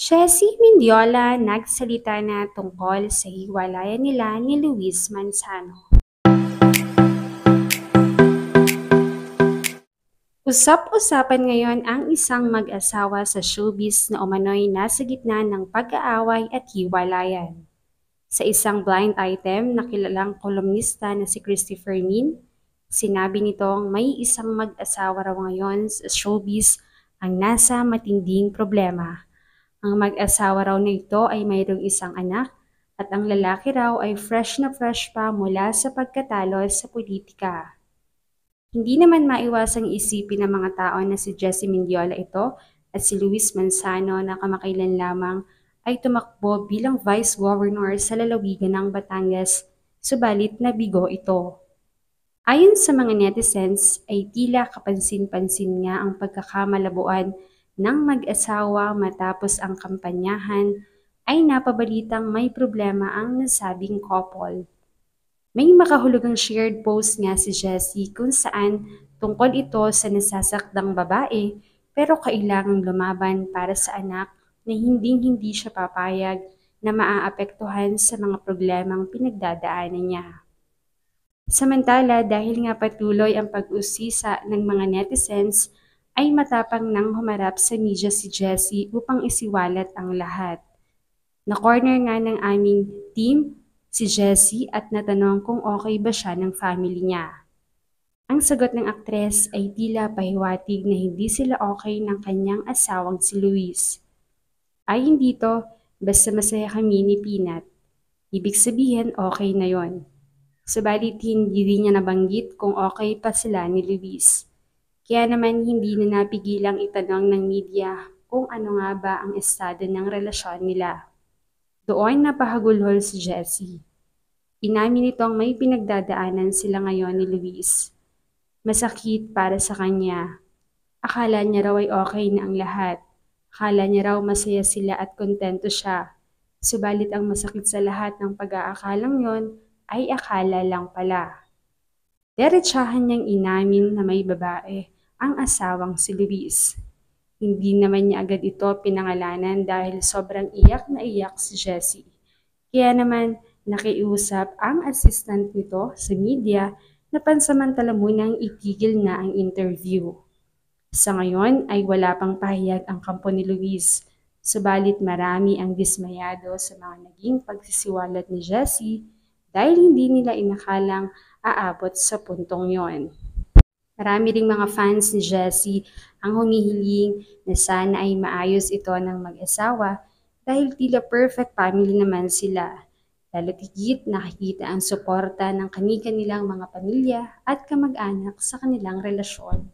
Chessy Mendiola nagsalita na tungkol sa hiwalayan nila ni Luis Manzano. Usap-usapan ngayon ang isang mag-asawa sa showbiz na umano'y nasa gitna ng pag-aaway at hiwalayan. Sa isang blind item na kilalang kolumnista na si Christopher Min, sinabi nitong may isang mag-asawa raw ngayon sa showbiz ang nasa matinding problema. Ang mag-asawa raw na ito ay mayroong isang anak at ang lalaki raw ay fresh na fresh pa mula sa pagkatalo sa politika. Hindi naman maiwasang isipin ng mga tao na si Chessy Mendiola ito at si Luis Manzano na kamakailan lamang ay tumakbo bilang Vice Governor sa lalawigan ng Batangas, subalit nabigo ito. Ayon sa mga netizens ay tila kapansin-pansin nga ang pagkakamalabuan ng mag-asawa matapos ang kampanyahan ay napabalitang may problema ang nasabing couple. May makahulugang shared post nga si Chessy kung saan tungkol ito sa nasasakdang babae pero kailangang lumaban para sa anak na hinding-hindi siya papayag na maaapektuhan sa mga problemang pinagdadaanan niya. Samantala, dahil nga patuloy ang pag-usisa ng mga netizens, ay matapang nang humarap sa media si Chessy upang isiwalat ang lahat. Na-corner nga ng aming team si Chessy at natanong kung okay ba siya ng family niya. Ang sagot ng aktres ay tila pahiwatig na hindi sila okay ng kanyang asawang si Luis. Ay hindi to, basta masaya kami ni Peanut. Ibig sabihin okay na yon. Subalit hindi rin niya nabanggit kung okay pa sila ni Luis. Kaya naman hindi na napigilang itanong ng media kung ano nga ba ang estado ng relasyon nila. Doon napahagulhol si Chessy. Inamin nitong may pinagdadaanan sila ngayon ni Luis. Masakit para sa kanya. Akala niya raw ay okay na ang lahat. Akala niya raw masaya sila at kontento siya. Subalit ang masakit sa lahat ng pag-aakalang yon ay akala lang pala. Diretsahan niyang inamin na may babae ang asawang si Luis. Hindi naman niya agad ito pinangalanan dahil sobrang iyak na iyak si Chessy. Kaya naman nakiusap ang assistant nito sa media na pansamantala munang itigil na ang interview. Sa ngayon ay wala pang pahayag ang kampo ni Luis, subalit marami ang dismayado sa mga naging pagsisiwalat ni Chessy dahil hindi nila inakalang aabot sa puntong yon. Marami ring mga fans ni Chessy ang humihiling na sana ay maayos ito ng mag-asawa dahil tila perfect family naman sila. Lalo't higit nakikita ang suporta ng kani-kanilang mga pamilya at kamag-anak sa kanilang relasyon.